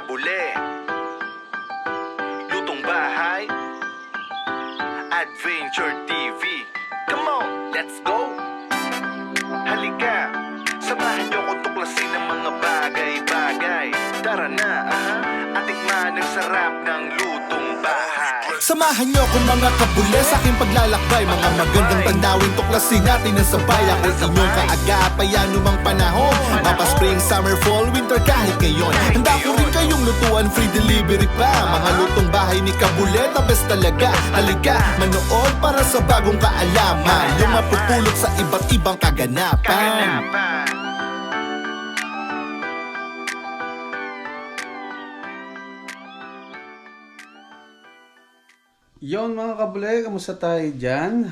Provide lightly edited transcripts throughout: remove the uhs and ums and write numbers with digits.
kabule. Lutong bahay, Adventure TV. Come on, let's go. Halika, samahan niyo ko tuklasin ng mga bagay-bagay. Tara na, at tikman ang sarap ng lutong bahay. Samahan niyo ko mga kabule sa aking paglalakbay. Mga magandang tandawin, tuklasin natin ang sabay. Ako inyong kaagapay, anumang panahon, mapa spring, summer, fall, winter, kahit ngayon. Handa ko rin kayong lutuan, free delivery pa. Mga lutong bahay ni Kabule, the best talaga. Halika, manood para sa bagong kaalaman, yung mapupulot sa iba't ibang kaganapan. Yon mga kabule, kamusta tayo dyan?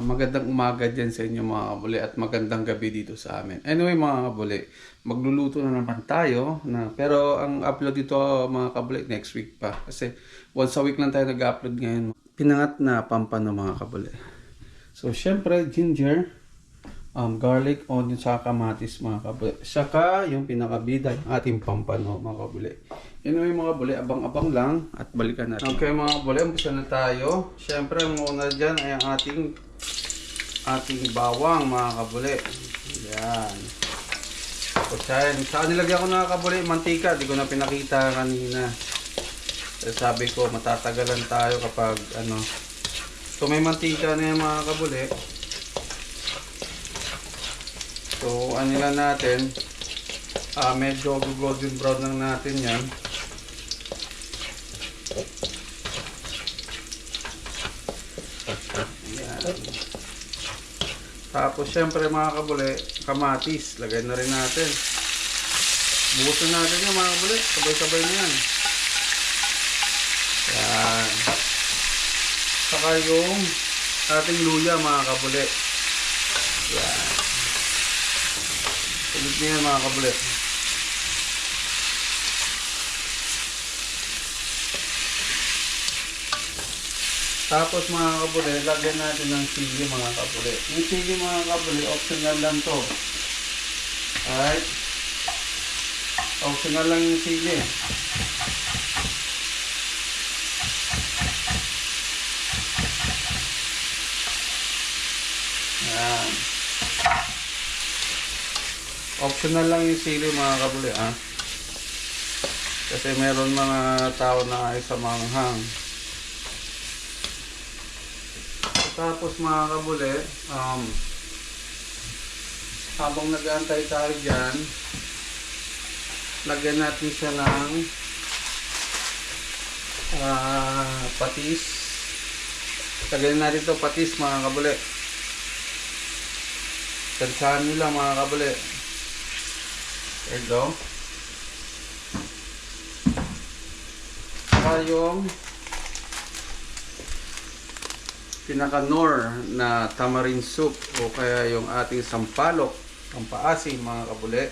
Magandang umaga dyan sa inyo mga kabule at magandang gabi dito sa amin. Anyway mga kabule, magluluto na naman tayo. Pero ang upload dito mga kabule next week pa. Kasi once a week lang tayo nag-upload ngayon. Pinangat na pampano mga kabule. So syempre ginger, garlic, onion, saka kamatis mga kabule. Saka yung pinakabida, yung ating pampano mga kabule. Anyway mga kabule, abang-abang lang at balikan natin. Okay mga kabule, umpisa na tayo. Siyempre ang una dyan ay ang ating bawang mga kabule. Yan. Kutsahin. Saan nilagyan ko na kabule? Mantika. Di ko na pinakita kanina. Kasi sabi ko matatagalan tayo kapag So may mantika na yan mga kabule. So lang natin. Medyo golden brown lang natin yan. Yan. Tapos syempre mga kabule, kamatis, lagay na rin natin. Bukusin natin yung mga kabule, sabay-sabay na yan. Yan. Saka yung ating luya mga kabule. Yan. Ulit niya yan mga kabule. Tapos mga kabule, lagyan natin ng sili mga kabule. Yung sili mga kabule, optional lang to. Alright? Optional lang yung sili. Yan. Optional lang yung sili mga kabule, Kasi meron mga tao na ay sa manghang. Tapos mga kabule, habang nag-aantay tayo dyan, lagyan natin siya ng patis. Lagyan natin ito patis mga kabule. Tansahan nyo lang mga kabule. There you go. Saka yung pinaka-nor na tamarind soup o kaya yung ating sampalok, pampaasim mga kabule.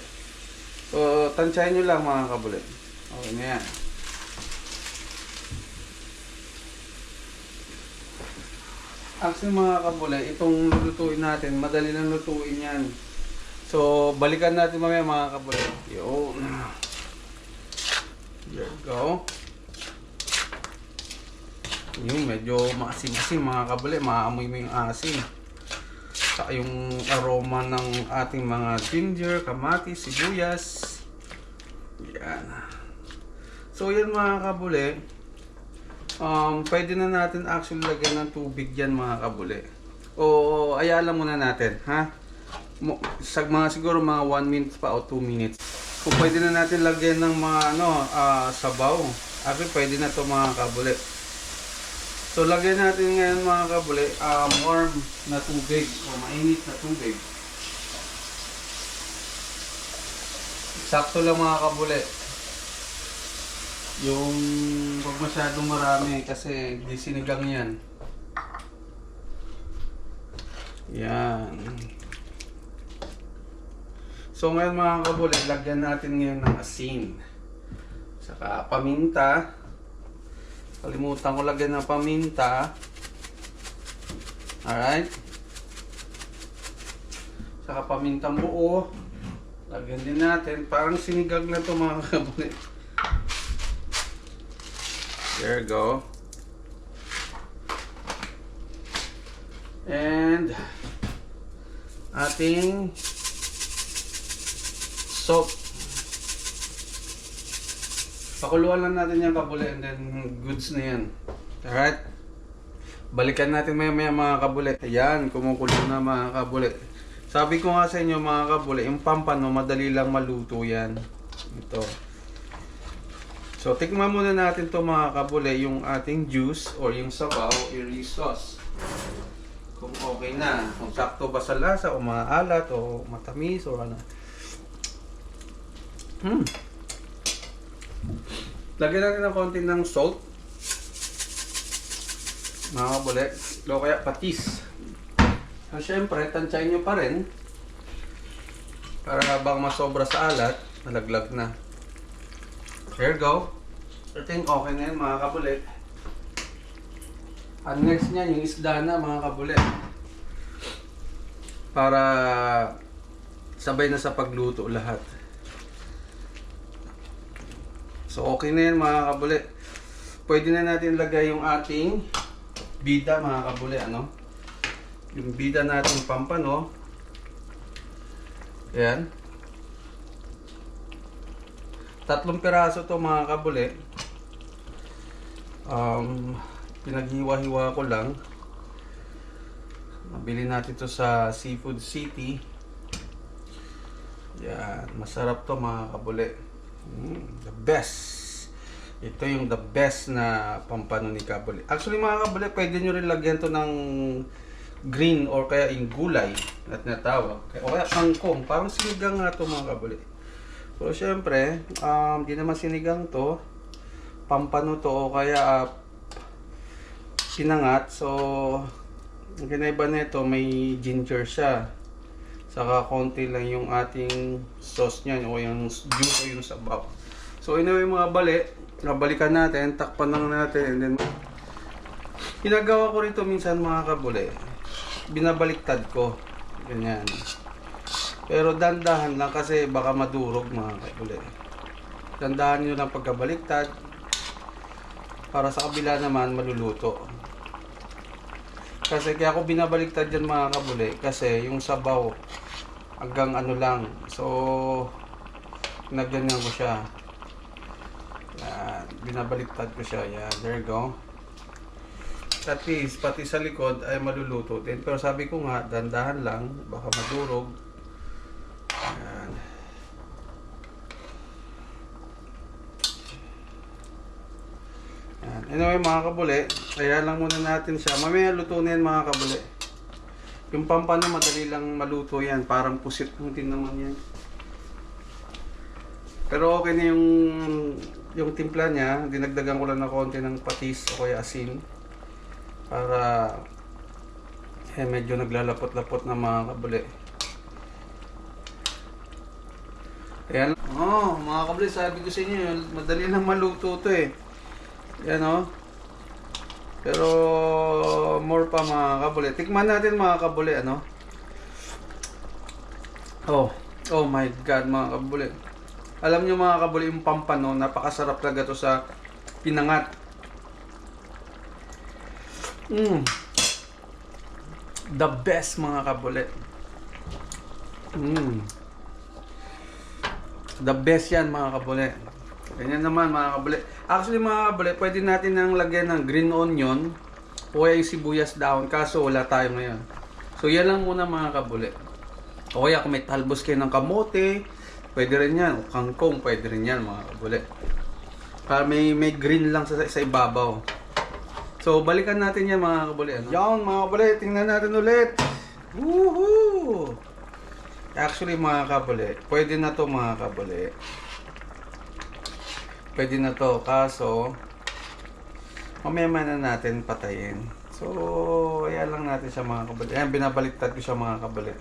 So, tansyahin nyo lang mga kabule. Okay na yan. Actually mga kabule, itong lulutuin natin, madali lang lutuin yan. So, balikan natin mamaya mga kabule. Yun. There you go. Yung medyo maasim-asim mga kabule, maamoy mo yung asim. Saka yung aroma ng ating mga ginger, kamatis, sibuyas. Yan. So yan mga kabule, pwede na natin actually lagyan ng tubig yan mga kabule. O ayala muna natin, ha? Siguro mga 1 minute pa o 2 minutes. Kung pwede na natin lagyan ng mga sabaw. Actually pwede na to mga kabule. So lagyan natin ngayon mga kabule, warm na tubig o mainit na tubig. Sakto lang mga kabule. Yung wag masyadong marami kasi di sinigang yan. Yan. So ngayon mga kabule, lagyan natin ngayon ng asin. Saka paminta. Kalimutan ko lagyan ng paminta. Alright. Saka pamintang buo. Lagyan din natin. Parang sinigang na ito mga kabule. There you go. And ating salt. Pakuluan lang natin yung kabuli and then goods na yan. Alright? Balikan natin maya mga kabuli. Ayan, kumukulo na mga kabuli. Sabi ko nga sa inyo mga kabuli, yung pampano, madali lang maluto yan. Ito. So, tikman muna natin to mga kabuli, yung ating juice or yung sabaw, yung sauce. Kung okay na, kung sakto ba sa lasa, o maalat, o matamis, o ano. Lagyan natin ng konti ng salt. Mga kabuli, o kaya patis. So, syempre, tansyahin nyo pa rin. Para habang masobra sa alat, malaglag na. There you go. I think okay na yun mga kabuli. Ang next niyan, yung isda na mga kabuli. Para sabay na sa pagluto lahat. So okay na yan mga kabuli. Pwede na natin lagay yung ating bida mga kabuli. Ano? Yung bida natin pampano. Ayan. 3 piraso to mga kabuli. Pinaghiwa-hiwa ko lang. Nabili natin to sa Seafood City. Yan, masarap to mga kabuli. The best. Ito yung the best na pampano ni kabuli. Actually mga kabuli, pwede nyo rin lagyan to ng green or kaya yung gulay at natawag. O kaya kangkong. Parang sinigang nga to mga kabuli. So syempre, di naman sinigang to. Pampano to o kaya pinangat. So ang kinaiba nito, may ginger siya. Saka konti lang yung ating sauce niyan o yung juice o yung sabaw. So anyway mga bali, nabalikan natin, takpan lang natin and then ginagawa ko rito minsan mga kabuli. Binabaliktad ko. Ganyan. Pero dandahan lang kasi baka madurog mga kabuli. Dandahan nyo lang pagkabaliktad para sa kabila naman maluluto. Kasi kaya ako binabaliktad dyan mga kabuli kasi yung sabaw hanggang ano lang. So nagganyan ko siya. Yan, binabaliktad ko siya. Yan, there you go. At least pati sa likod ay maluluto din. Pero sabi ko nga, dandahan lang, baka madurog. Yan. Yan. Anyway mga kabuli, kaya lang muna natin siya. Mamaya luto na yan mga kabuli. Yung pampano madali lang maluto yan. Parang pusit lang din naman yan. Pero okay na yung timpla niya. Dinagdagan ko lang na konti ng patis o kaya asin. Para medyo naglalapot-lapot na mga kabuli. Ayan. Mga kabuli, sabi ko sa inyo, madali lang maluto to eh. Yan Pero more pa mga kabuli. Tikman natin mga kabuli, ano? Oh my God mga kabuli. Alam nyo mga kabuli, yung pampano, napakasarap talaga to sa pinangat. The best mga kabuli. The best yan mga kabuli. Ganyan naman mga kabuli. Actually mga kabuli, pwede natin nang lagyan ng green onion o kaya yung sibuyas down. Kaso wala tayo ngayon. So yan lang muna mga kabuli. O kaya kung may talbos kayo ng kamote, pwede rin yan. O kangkong, pwede rin yan mga kabuli. Para may green lang sa ibabaw. So balikan natin yan mga kabuli. Ano? Yan mga kabuli, tingnan natin ulit. Woohoo! Actually mga kabuli, pwede na to mga kabuli. Pwede na to, kaso mamaya na natin patayin. So ayan lang natin siya mga kabuli. Ayan, binabaliktad ko siya mga kabuli.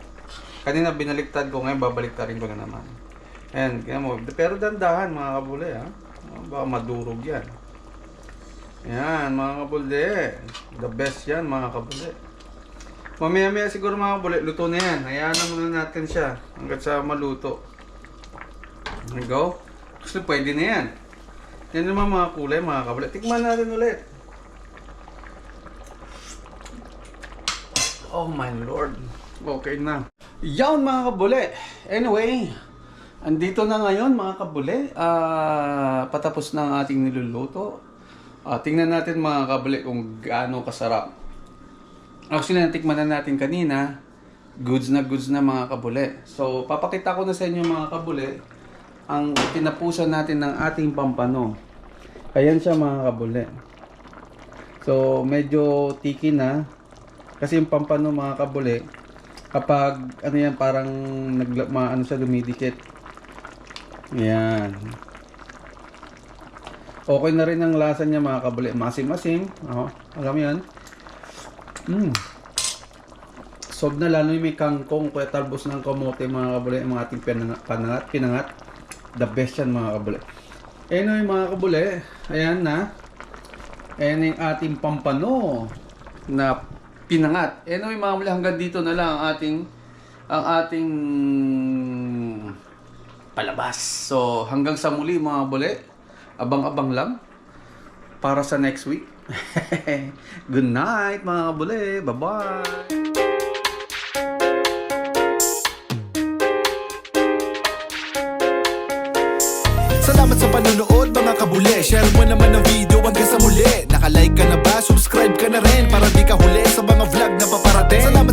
Kanina binaliktad ko, ngayon babaliktarin ko na naman. Ayan, kaya mo. Pero dandahan mga kabuli ha. Baka madurog yan. Ayan mga kabuli. The best yan mga kabuli. Mamaya siguro mga kabuli, luto na yan. Hayaan na muna natin siya hanggat sa maluto. There you go. Kasi pwede na yan. Yan naman mga kulay mga kabuli. Tikman natin ulit. Oh my lord. Okay na. Yan mga kabuli. Anyway, andito na ngayon mga kabuli. Patapos na ang ating niluluto. Tingnan natin mga kabuli kung gaano kasarap. Actually, natikman na natin kanina. Goods na mga kabuli. So, papakita ko na sa inyo mga kabuli ang tinapusan natin ng ating pampano. Ayan siya mga kabuli. So, medyo tiki na. Kasi yung pampano mga kabuli, kapag ano yan, parang ano siya, dumidikit. Ayan. Okay na rin ang lasa niya mga kabuli. Masim-masim. Alam mo yan? Sob na, lalo yung may kangkong, kaya talbos ng kamote mga kabuli, yung mga ating pinangat. The best yan mga kabuli. Anyway mga kabuli, ayan na. Ayan yung ating pampano na pinangat. Anyway mga kabuli, hanggang dito na lang ang ating palabas. So hanggang sa muli mga kabuli, abang-abang lang para sa next week. Good night mga kabuli. Bye-bye. Salamat sa panonood mga kabule. Share mo naman ang video hanggang sa muli. Naka-like ka na ba? Subscribe ka na rin para di ka huli sa mga vlog na paparating. Salamat